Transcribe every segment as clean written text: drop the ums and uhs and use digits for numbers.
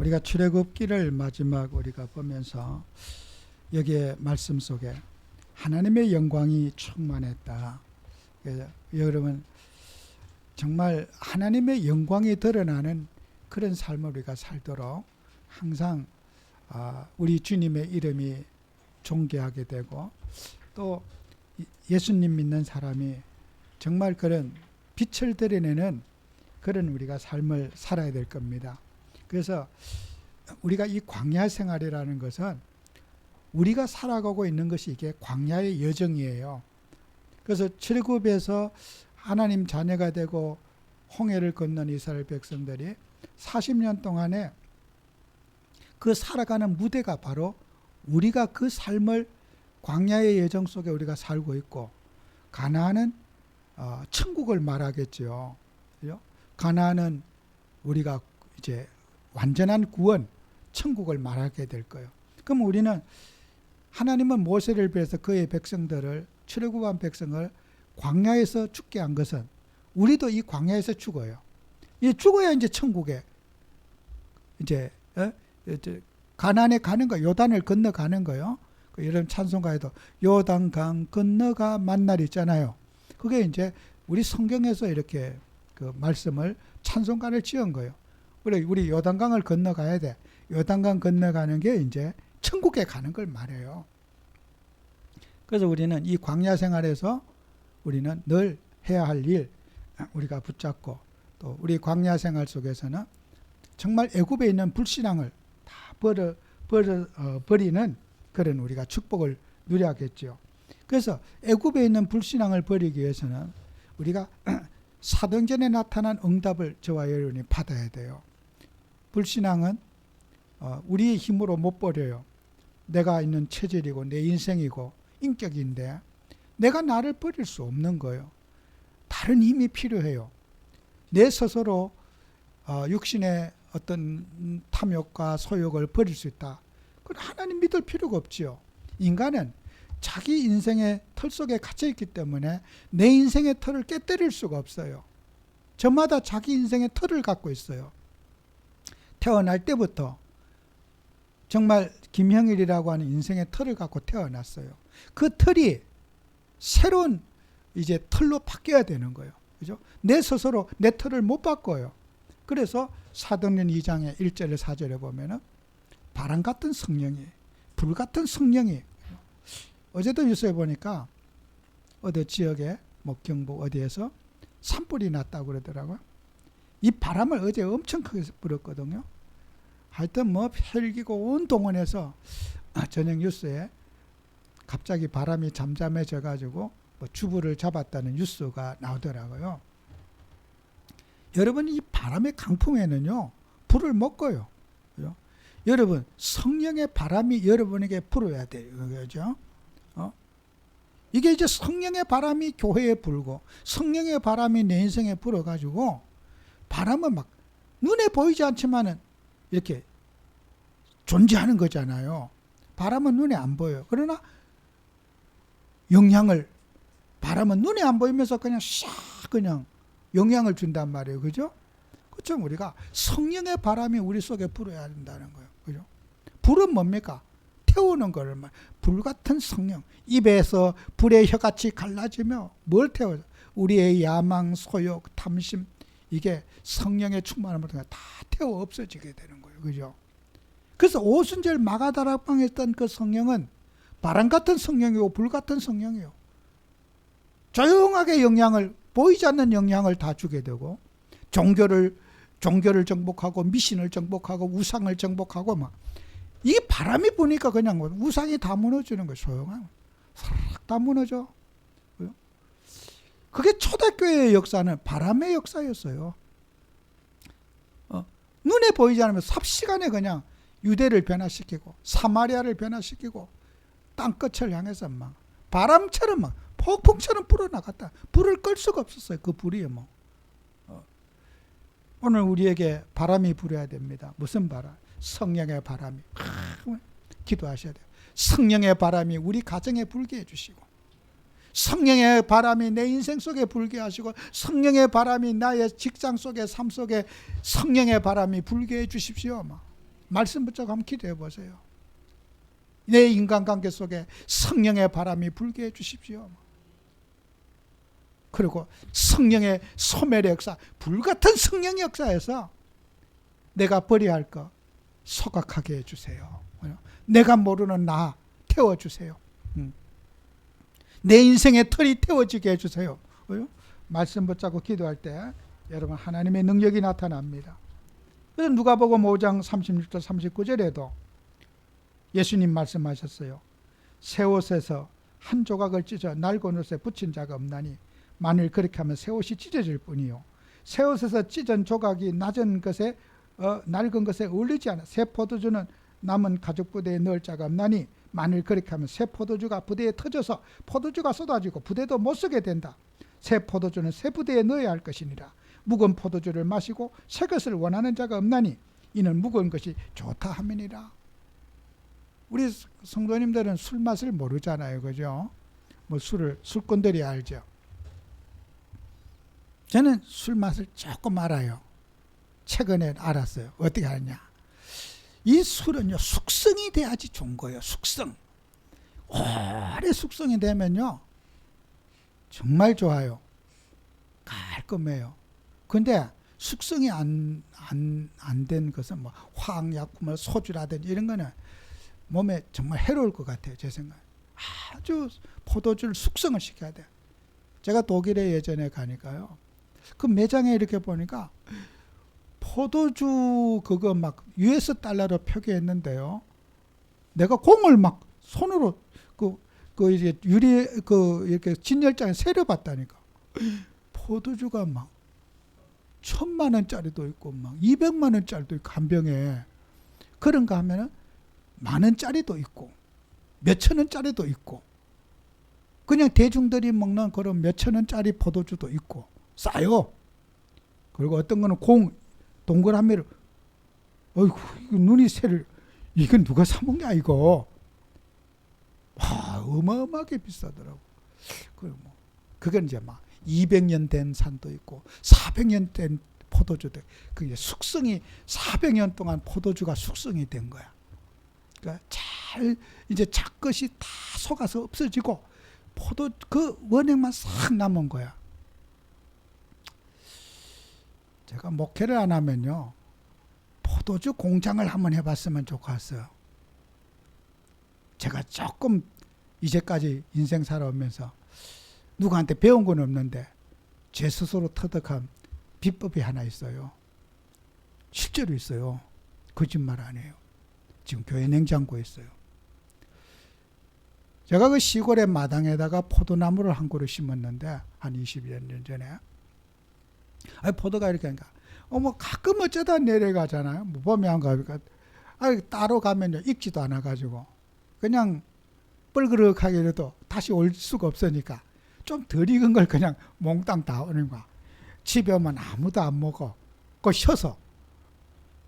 우리가 출애굽기를 마지막 우리가 보면서 여기에 말씀 속에 하나님의 영광이 충만했다. 여러분 정말 하나님의 영광이 드러나는 그런 삶을 우리가 살도록 항상 우리 주님의 이름이 존귀하게 되고 또 예수님 믿는 사람이 정말 그런 빛을 드러내는 그런 우리가 삶을 살아야 될 겁니다. 그래서 우리가 이 광야 생활이라는 것은 우리가 살아가고 있는 것이 이게 광야의 여정이에요. 그래서 출애굽에서 하나님 자녀가 되고 홍해를 건넌 이스라엘 백성들이 40년 동안에 그 살아가는 무대가 바로 우리가 그 삶을 광야의 여정 속에 우리가 살고 있고, 가나안은 천국을 말하겠죠. 가나안은 우리가 이제 완전한 구원, 천국을 말하게 될 거예요. 그럼 우리는 하나님은 모세를 비해서 그의 백성들을, 출애굽한 백성을 광야에서 죽게 한 것은 우리도 이 광야에서 죽어요. 이 죽어야 이제 천국에 이제 가나안에 가는 거, 요단을 건너가는 거요. 이런 찬송가에도 요단강 건너가 만날 있잖아요. 그게 이제 우리 성경에서 이렇게 그 말씀을 찬송가를 지은 거예요. 우리 요단강을 건너가야 돼. 요단강 건너가는 게 이제 천국에 가는 걸 말해요. 그래서 우리는 이 광야 생활에서 우리는 늘 해야 할 일 우리가 붙잡고, 또 우리 광야 생활 속에서는 정말 애굽에 있는 불신앙을 다 버리는 그런 우리가 축복을 누려야겠죠. 그래서 애굽에 있는 불신앙을 버리기 위해서는 우리가 사도행전에 나타난 응답을 저와 여러분이 받아야 돼요. 불신앙은 우리의 힘으로 못 버려요. 내가 있는 체질이고 내 인생이고 인격인데 내가 나를 버릴 수 없는 거예요. 다른 힘이 필요해요. 내 스스로 육신의 어떤 탐욕과 소욕을 버릴 수 있다. 그건 하나님 믿을 필요가 없지요. 인간은 자기 인생의 틀 속에 갇혀있기 때문에 내 인생의 틀을 깨뜨릴 수가 없어요. 저마다 자기 인생의 틀을 갖고 있어요. 태어날 때부터 정말 김형일이라고 하는 인생의 틀을 갖고 태어났어요. 그 틀이 새로운 이제 틀로 바뀌어야 되는 거예요. 그죠? 내 스스로 내 틀을 못 바꿔요. 그래서 사도행전 2장의 1절에 4절에 보면은 바람 같은 성령이, 불 같은 성령이, 어제도 뉴스에 보니까 어디 지역에 뭐 경북 어디에서 산불이 났다고 그러더라고요. 이 바람을 어제 엄청 크게 불었거든요. 하여튼 뭐 헬기고 온 동원해서 저녁 뉴스에 갑자기 바람이 잠잠해져 가지고 뭐 주부를 잡았다는 뉴스가 나오더라고요. 여러분, 이 바람의 강풍에는요 불을 못 꺼요. 그죠? 여러분, 성령의 바람이 여러분에게 불어야 돼요. 그죠? 이게 이제 성령의 바람이 교회에 불고 성령의 바람이 내 인생에 불어가지고 바람은 막 눈에 보이지 않지만은 이렇게 존재하는 거잖아요. 바람은 눈에 안 보여요. 그러나 바람은 눈에 안 보이면서 그냥 싹 그냥 영향을 준단 말이에요. 그죠? 그렇죠? 우리가 성령의 바람이 우리 속에 불어야 한다는 거예요. 그죠? 불은 뭡니까? 태우는 거를 말. 불 같은 성령. 입에서 불의 혀같이 갈라지며 뭘 태워요? 우리의 야망, 소욕, 탐심, 이게 성령의 충만함을 통해 다 태워 없어지게 되는 거예요. 그죠? 그래서 오순절 마가다락방에 있던 그 성령은 바람 같은 성령이고 불 같은 성령이에요. 조용하게 보이지 않는 영향을 다 주게 되고, 종교를 정복하고 미신을 정복하고 우상을 정복하고 막, 이 바람이 부니까 그냥 우상이 다 무너지는 거예요. 소용하면 싹 다 무너져. 그게 초대교회의 역사는 바람의 역사였어요. 눈에 보이지 않으면 삽시간에 그냥 유대를 변화시키고 사마리아를 변화시키고 땅끝을 향해서 막 바람처럼 막 폭풍처럼 불어나갔다. 불을 끌 수가 없었어요. 그 불이 뭐. 오늘 우리에게 바람이 불어야 됩니다. 무슨 바람? 성령의 바람이. 기도하셔야 돼요. 성령의 바람이 우리 가정에 불게 해주시고, 성령의 바람이 내 인생 속에 불게 하시고, 성령의 바람이 나의 직장 속에 삶 속에 성령의 바람이 불게 해주십시오. 말씀 붙잡고 한번 기도해 보세요. 내 인간관계 속에 성령의 바람이 불게 해 주십시오. 그리고 성령의 소멸의 역사, 불같은 성령의 역사에서 내가 버려야 할 거 소각하게 해주세요. 내가 모르는 나 태워주세요. 내 인생의 털이 태워지게 해주세요. 말씀 붙잡고 기도할 때 여러분 하나님의 능력이 나타납니다. 그래서 누가복음 5장 36절 39절에도 예수님 말씀하셨어요. 새 옷에서 한 조각을 찢어 낡은 옷에 붙인 자가 없나니 만일 그렇게 하면 새 옷이 찢어질 뿐이요 새 옷에서 찢은 조각이 낡은 것에 어울리지 않아 새 포도주는 남은 가죽 부대에 넣을 자가 없나니 만일 그렇게 하면 새 포도주가 부대에 터져서 포도주가 쏟아지고 부대도 못 쓰게 된다. 새 포도주는 새 부대에 넣어야 할 것이니라. 묵은 포도주를 마시고 새 것을 원하는 자가 없나니 이는 묵은 것이 좋다 함이니라. 우리 성도님들은 술 맛을 모르잖아요. 그죠? 뭐 술꾼들이 알죠. 저는 술 맛을 조금 알아요. 최근에 알았어요. 어떻게 알았냐? 이 술은요, 숙성이 돼야지 좋은 거예요. 숙성. 오래 숙성이 되면요, 정말 좋아요. 깔끔해요. 근데 숙성이 안 된 것은 뭐 화학약, 뭐 소주라든지 이런 거는 몸에 정말 해로울 것 같아요. 제 생각에. 아주 포도주를 숙성을 시켜야 돼요. 제가 독일에 예전에 가니까요. 그 매장에 이렇게 보니까 포도주 그거 막 US 달러로 표기했는데요. 내가 공을 막 손으로 그 이제 이렇게 진열장에 세려봤다니까. 포도주가 막 1,000만 원짜리도 있고 막 200만 원짜리도 있고 한 병에 그런가 하면은 10,000원짜리도 있고 몇천 원짜리도 있고 그냥 대중들이 먹는 그런 몇천 원짜리 포도주도 있고 싸요. 그리고 어떤 거는 동그라미를 어이구 눈이 새를 이건 누가 사 먹냐 이거. 와 어마어마하게 비싸더라고. 그건 이제 막 200년 된 산도 있고 400년 된 포도주도 그게 숙성이 400년 동안 포도주가 숙성이 된 거야. 그러니까 잘 이제 작것이 다 속아서 없어지고 포도 그 원액만 싹 남은 거야. 제가 목회를 안 하면요 포도주 공장을 한번 해봤으면 좋겠어요. 제가 조금 이제까지 인생 살아오면서 누구한테 배운 건 없는데 제 스스로 터득한 비법이 하나 있어요. 실제로 있어요. 거짓말 안 해요. 지금 교회 냉장고에 있어요. 제가 그 시골의 마당에다가 포도나무를 한 그루 심었는데 한 20년 전에 포도가 이렇게 하니까 뭐 가끔 어쩌다 내려가잖아요. 뭐 봄에 안 가니까 따로 가면요 익지도 않아 가지고 그냥 뻘그럭하게 이래도 다시 올 수가 없으니까 좀 덜 익은 걸 그냥 몽땅 다 오는 거야. 집에 오면 아무도 안 먹어. 그거 쉬어서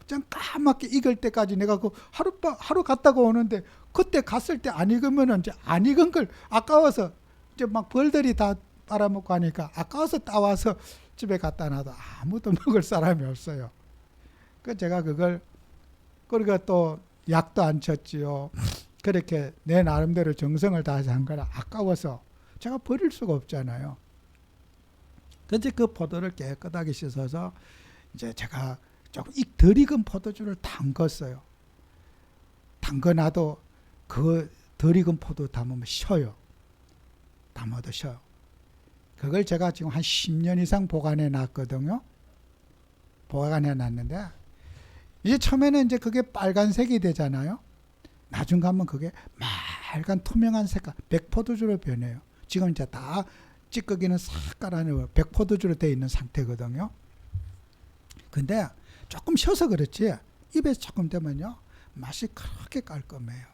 그냥 까맣게 익을 때까지 내가 그 하루 갔다가 오는데 그때 갔을 때 안 익으면은 이제 안 익은 걸 아까워서 이제 막 벌들이 다 빨아먹고 하니까 아까워서 따와서 집에 갖다 놔도 아무도 먹을 사람이 없어요. 그 제가 그걸 그러니까 또 약도 안 쳤지요. 그렇게 내 나름대로 정성을 다해서 한 거라 아까워서 제가 버릴 수가 없잖아요. 그래서 그 포도를 깨끗하게 씻어서 이제 제가 조금 덜 익은 포도주를 담궜어요. 담궈놔도 그 덜 익은 포도 담으면 쉬어요. 담아도 쉬어요. 그걸 제가 지금 한 10년 이상 보관해 놨거든요. 보관해 놨는데 이제 처음에는 이제 그게 빨간색이 되잖아요. 나중 가면 그게 맑은 투명한 색깔 백포도주로 변해요. 지금 이제 다 찌꺼기는 싹 깔아내고 백포도주로 되어 있는 상태거든요. 근데 조금 쉬어서 그렇지 입에 조금 되면요 맛이 그렇게 깔끔해요.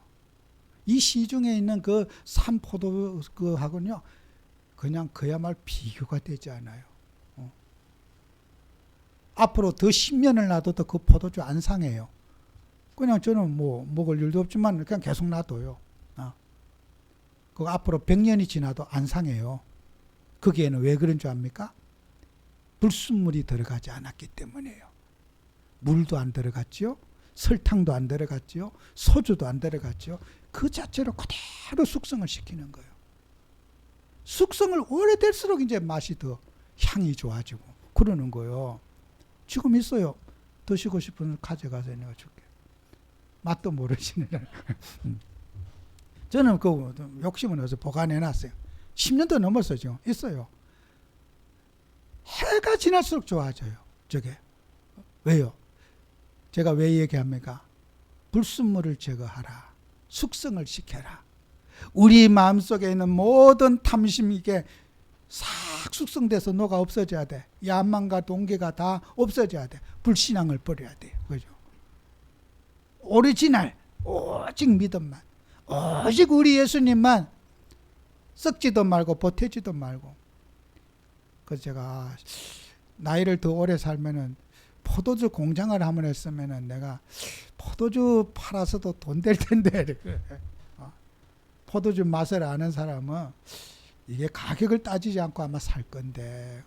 이 시중에 있는 그 산포도 그하고는요 그냥 그야말로 비교가 되지 않아요. 앞으로 더 10년을 놔둬도 그 포도주 안 상해요. 그냥 저는 뭐 먹을 일도 없지만 그냥 계속 놔둬요. 그 앞으로 100년이 지나도 안 상해요. 거기에는 왜 그런 줄 압니까? 불순물이 들어가지 않았기 때문이에요. 물도 안 들어갔죠. 설탕도 안 들어갔지요. 소주도 안 들어갔지요. 그 자체로 그대로 숙성을 시키는 거예요. 숙성을 오래될수록 이제 맛이 더 향이 좋아지고 그러는 거예요. 지금 있어요. 드시고 싶으면 가져가서 내가 줄게. 맛도 모르시네. 저는 그 욕심은 어서 보관해놨어요. 10년도 넘었어요. 지금 있어요. 해가 지날수록 좋아져요. 저게. 왜요? 제가 왜 얘기합니까? 불순물을 제거하라. 숙성을 시켜라. 우리 마음속에 있는 모든 탐심이 이게 싹 숙성돼서 녹아 없어져야 돼. 야망과 동기가 다 없어져야 돼. 불신앙을 버려야 돼요. 그죠? 오리지널, 오직 믿음만. 오직 우리 예수님만 썩지도 말고 보태지도 말고. 그래서 제가 나이를 더 오래 살면은 포도주 공장을 한번 했으면은 내가 포도주 팔아서도 돈 될 텐데. 포도주 맛을 아는 사람은 이게 가격을 따지지 않고 아마 살 건데.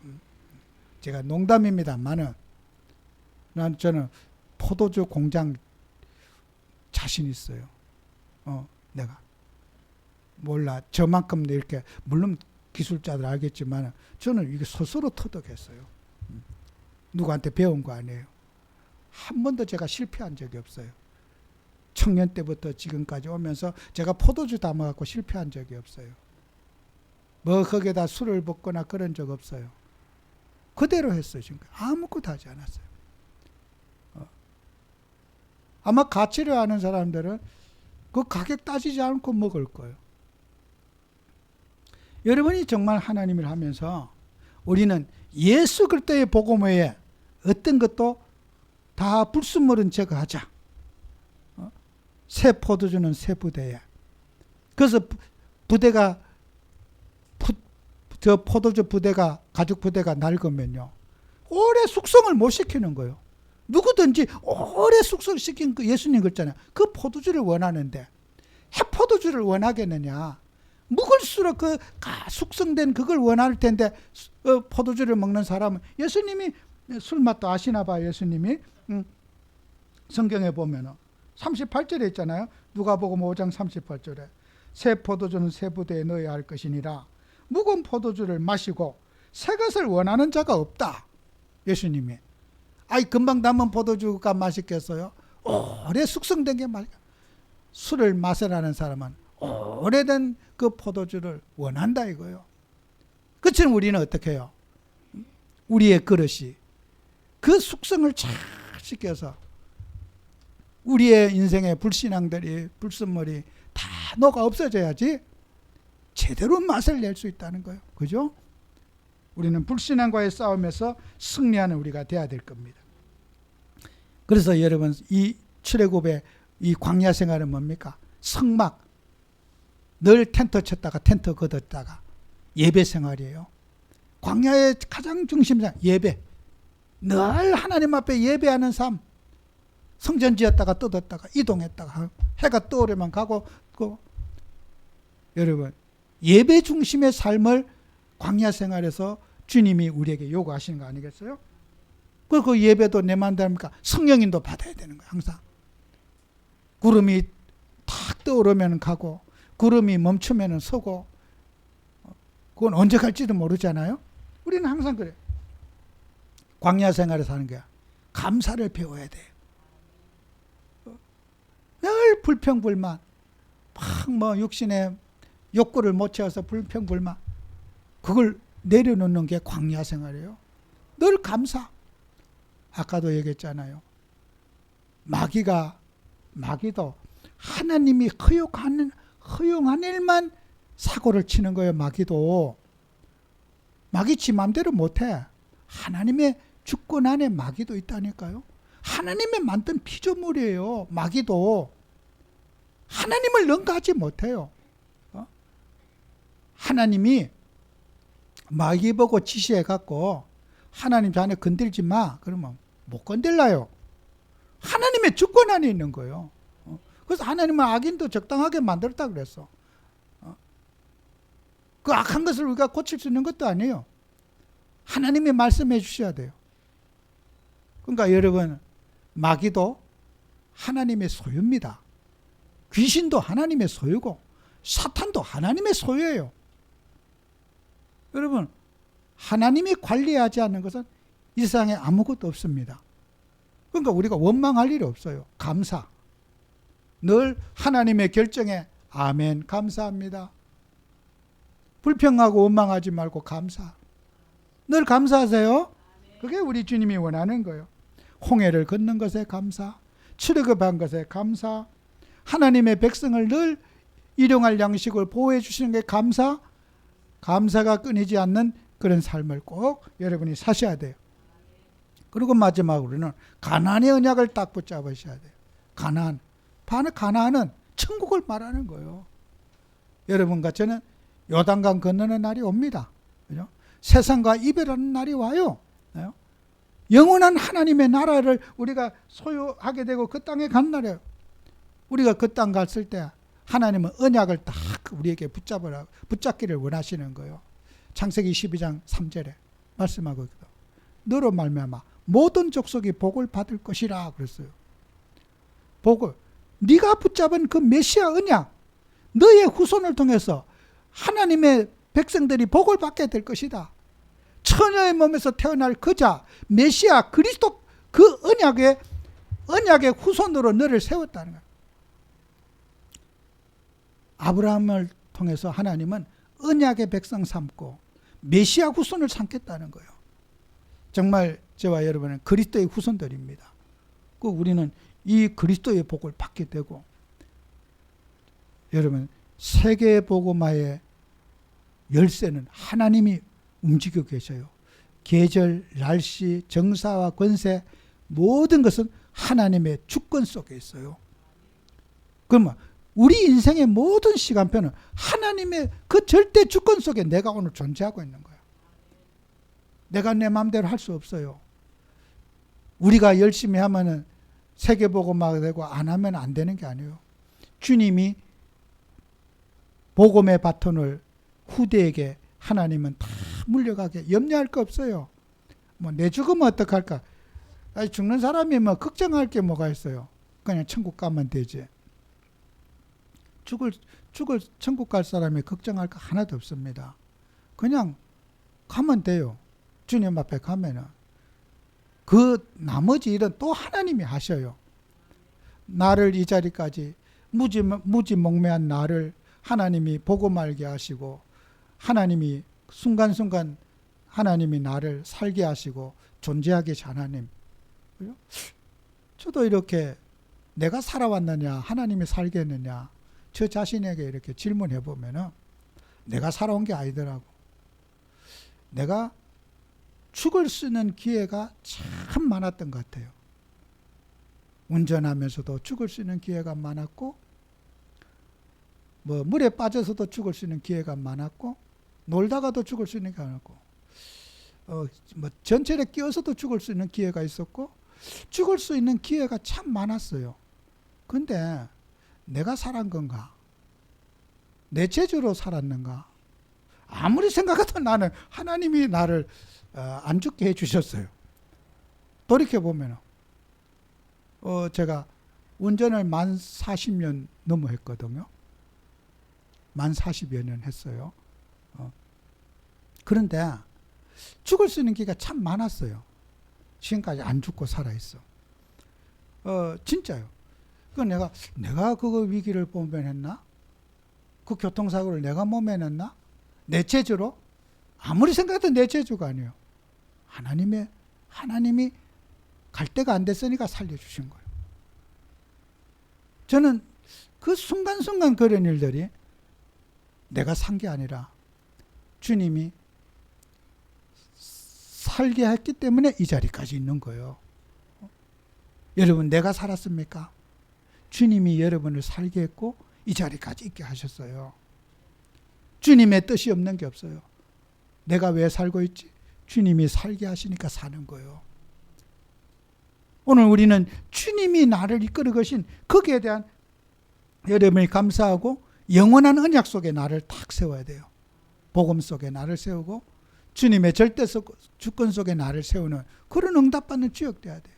제가 농담입니다만은 저는 포도주 공장 자신 있어요. 내가 몰라 저만큼 이렇게 물론 기술자들 알겠지만 저는 이게 스스로 터득했어요. 누구한테 배운 거 아니에요. 한 번도 제가 실패한 적이 없어요. 청년 때부터 지금까지 오면서 제가 포도주 담아갖고 실패한 적이 없어요. 뭐 거기에다 술을 붓거나 그런 적 없어요. 그대로 했어요. 지금 아무것도 하지 않았어요. 아마 가치를 아는 사람들은 그 가격 따지지 않고 먹을 거예요. 여러분이 정말 하나님을 하면서 우리는 예수 그리스도의 복음 외에 어떤 것도 다 불순물은 제거하자. 새 포도주는 새 부대에. 그래서 부대가 저 포도주 부대가 가죽 부대가 낡으면요 오래 숙성을 못 시키는 거예요. 누구든지 오래 숙성시킨 그 예수님 그랬잖아요. 그 포도주를 원하는데 해포도주를 원하겠느냐. 묵을수록 그 숙성된 그걸 원할 텐데 포도주를 먹는 사람은 예수님이 술맛도 아시나 봐요. 예수님이 성경에 보면은 38절에 있잖아요. 누가복음 5장 38절에 새 포도주는 새 부대에 넣어야 할 것이니라. 묵은 포도주를 마시고 새 것을 원하는 자가 없다. 예수님이. 아이 금방 담은 포도주가 맛있겠어요? 오래 숙성된 게 맛있다. 술을 마시라는 사람은 오래된 그 포도주를 원한다 이거요. 그처럼 우리는 어떻게 해요? 우리의 그릇이 그 숙성을 잘 시켜서 우리의 인생의 불신앙들이 불순물이 다 녹아 없어져야지 제대로 맛을 낼 수 있다는 거예요. 그죠? 우리는 불신앙과의 싸움에서 승리하는 우리가 돼야 될 겁니다. 그래서 여러분 이 출애굽의 이 광야 생활은 뭡니까? 성막 늘 텐트 쳤다가 텐트 걷었다가 예배 생활이에요. 광야의 가장 중심상 예배. 늘 하나님 앞에 예배하는 삶. 성전 지었다가 뜯었다가 이동했다가 해가 떠오르면 가고 여러분 예배 중심의 삶을 광야 생활에서 주님이 우리에게 요구하시는 거 아니겠어요? 그 예배도 내 마음대로 합니까? 성령님도 받아야 되는 거예요. 항상 구름이 탁 떠오르면 가고 구름이 멈추면 서고 그건 언제 갈지도 모르잖아요. 우리는 항상 그래. 광야 생활에서 하는 거야. 감사를 배워야 돼. 늘 불평불만 막 육신의 욕구를 못 채워서 불평불만 그걸 내려놓는 게 광야 생활이에요. 늘 감사. 아까도 얘기했잖아요. 마귀도 하나님이 허용한 일만 사고를 치는 거예요. 마귀도. 마귀 지 맘대로 못해. 하나님의 주권 안에 마귀도 있다니까요. 하나님의 만든 피조물이에요. 마귀도. 하나님을 능가하지 못해요. 하나님이 마귀 보고 지시해갖고 하나님 자네 건들지 마. 그러면 못 건들라요. 하나님의 주권 안에 있는 거예요. 그래서 하나님은 악인도 적당하게 만들었다 그랬어. 그 악한 것을 우리가 고칠 수 있는 것도 아니에요. 하나님이 말씀해 주셔야 돼요. 그러니까 여러분 마귀도 하나님의 소유입니다. 귀신도 하나님의 소유고 사탄도 하나님의 소유예요. 여러분, 하나님이 관리하지 않는 것은 이 세상에 아무것도 없습니다. 그러니까 우리가 원망할 일이 없어요. 감사. 늘 하나님의 결정에 아멘, 감사합니다. 불평하고 원망하지 말고 감사. 늘 감사하세요. 그게 우리 주님이 원하는 거예요. 홍해를 걷는 것에 감사, 출애굽한 것에 감사, 하나님의 백성을 늘 일용할 양식을 보호해 주시는 게 감사, 감사가 끊이지 않는 그런 삶을 꼭 여러분이 사셔야 돼요. 그리고 마지막으로는 가나안의 언약을 딱 붙잡으셔야 돼요. 가나안. 가나안은 천국을 말하는 거예요. 여러분과 저는 요단강 건너는 날이 옵니다. 그죠? 세상과 이별하는 날이 와요. 영원한 하나님의 나라를 우리가 소유하게 되고 그 땅에 간 날이에요. 우리가 그 땅 갔을 때 하나님은 언약을 딱 우리에게 붙잡기를 원하시는 거예요. 창세기 12장 3절에 말씀하고 있거든. 너로 말미암아 모든 족속이 복을 받을 것이라 그랬어요. 복을. 네가 붙잡은 그 메시아 언약, 너의 후손을 통해서 하나님의 백성들이 복을 받게 될 것이다. 처녀의 몸에서 태어날 그자 메시아 그리스도 그 언약의 후손으로 너를 세웠다는 거야. 아브라함을 통해서 하나님은 언약의 백성 삼고 메시아 후손을 삼겠다는 거예요. 정말 저와 여러분은 그리스도의 후손들입니다. 그 우리는 이 그리스도의 복을 받게 되고, 여러분 세계 복음화의 열쇠는 하나님이 움직여 계셔요. 계절, 날씨, 정사와 권세 모든 것은 하나님의 주권 속에 있어요. 그러면 우리 인생의 모든 시간표는 하나님의 그 절대 주권 속에 내가 오늘 존재하고 있는 거예요. 내가 내 마음대로 할 수 없어요. 우리가 열심히 하면은 세계복음화가 되고 안 하면 안 되는 게 아니에요. 주님이 복음의 바톤을 후대에게 하나님은 다 물려가게 염려할 거 없어요. 뭐 내 죽으면 어떡할까? 아니, 죽는 사람이 뭐 걱정할 게 뭐가 있어요. 그냥 천국 가면 되지. 죽을 천국 갈 사람이 걱정할 거 하나도 없습니다. 그냥 가면 돼요. 주님 앞에 가면은 그 나머지 일은 또 하나님이 하셔요. 나를 이 자리까지 무지몽매한 나를 하나님이 보고 말게 하시고, 하나님이 순간순간 하나님이 나를 살게 하시고 존재하게 하신 하나님. 저도 이렇게 내가 살아왔느냐 하나님이 살게 했느냐 저 자신에게 이렇게 질문해 보면은 내가 살아온 게 아니더라고. 내가 죽을 수 있는 기회가 참 많았던 것 같아요. 운전하면서도 죽을 수 있는 기회가 많았고, 뭐 물에 빠져서도 죽을 수 있는 기회가 많았고, 놀다가도 죽을 수 있는 기회가 많았고, 뭐 전철에 끼어서도 죽을 수 있는 기회가 있었고, 죽을 수 있는 기회가 참 많았어요. 근데 내가 살았던 건가? 내 재주로 살았는가? 아무리 생각해도 나는 하나님이 나를 안 죽게 해주셨어요. 돌이켜보면 제가 운전을 만 40년 넘어 했거든요. 만 40여 년 했어요. 그런데 죽을 수 있는 기회가 참 많았어요. 지금까지 안 죽고 살아있어. 진짜요. 그 내가 그거 위기를 모면했나? 그 교통사고를 내가 모면했나? 내 재주로? 아무리 생각해도 내 재주가 아니에요. 하나님이 갈 데가 안 됐으니까 살려주신 거예요. 저는 그 순간순간 그런 일들이 내가 산 게 아니라 주님이 살게 했기 때문에 이 자리까지 있는 거예요. 여러분, 내가 살았습니까? 주님이 여러분을 살게 했고 이 자리까지 있게 하셨어요. 주님의 뜻이 없는 게 없어요. 내가 왜 살고 있지? 주님이 살게 하시니까 사는 거예요. 오늘 우리는 주님이 나를 이끌어 가신 거기에 대한 여러분이 감사하고 영원한 언약 속에 나를 탁 세워야 돼요. 복음 속에 나를 세우고 주님의 절대 주권 속에 나를 세우는 그런 응답받는 지역 돼야 돼요.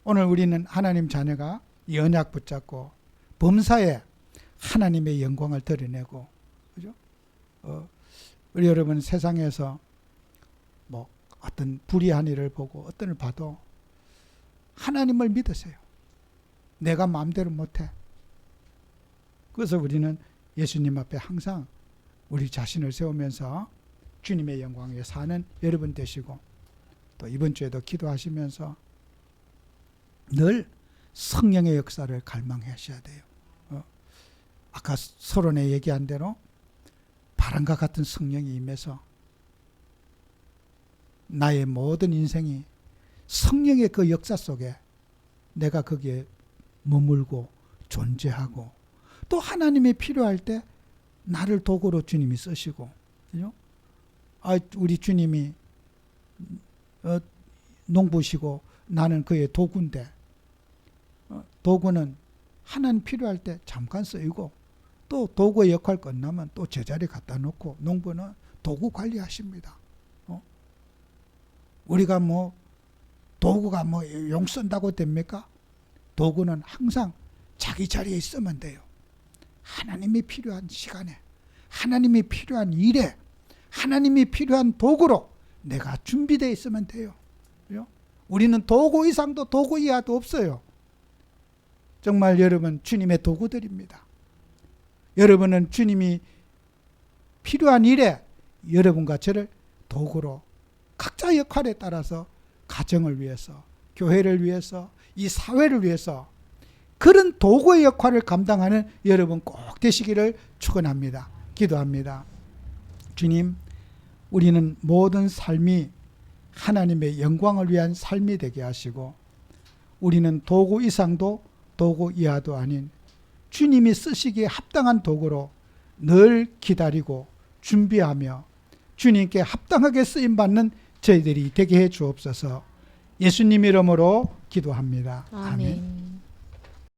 오늘 우리는 하나님 자녀가 이 언약 붙잡고 범사에 하나님의 영광을 드러내고, 그죠? 우리 여러분 세상에서 뭐 어떤 불의한 일을 보고 어떤 일 봐도 하나님을 믿으세요. 내가 마음대로 못해. 그래서 우리는 예수님 앞에 항상 우리 자신을 세우면서 주님의 영광 위에 사는 여러분 되시고, 또 이번 주에도 기도하시면서 늘 성령의 역사를 갈망하셔야 돼요. 아까 서론에 얘기한 대로 바람과 같은 성령이 임해서 나의 모든 인생이 성령의 그 역사 속에 내가 거기에 머물고 존재하고, 또 하나님이 필요할 때 나를 도구로 주님이 쓰시고, 그죠? 우리 주님이 농부시고 나는 그의 도구인데, 도구는 하나님 필요할 때 잠깐 쓰이고, 또 도구의 역할 끝나면 또 제자리에 갖다 놓고, 농부는 도구 관리하십니다. 우리가 뭐 도구가 뭐 용 쓴다고 됩니까? 도구는 항상 자기 자리에 있으면 돼요. 하나님이 필요한 시간에, 하나님이 필요한 일에, 하나님이 필요한 도구로 내가 준비되어 있으면 돼요. 그죠? 우리는 도구 이상도 도구 이하도 없어요. 정말 여러분 주님의 도구들입니다. 여러분은 주님이 필요한 일에 여러분과 저를 도구로 각자 역할에 따라서 가정을 위해서, 교회를 위해서, 이 사회를 위해서 그런 도구의 역할을 감당하는 여러분 꼭 되시기를 축원합니다. 기도합니다. 주님, 우리는 모든 삶이 하나님의 영광을 위한 삶이 되게 하시고, 우리는 도구 이상도 도구 이하도 아닌 주님이 쓰시기에 합당한 도구로 늘 기다리고 준비하며 주님께 합당하게 쓰임받는 저희들이 되게 해 주옵소서. 예수님 이름으로 기도합니다. 아멘.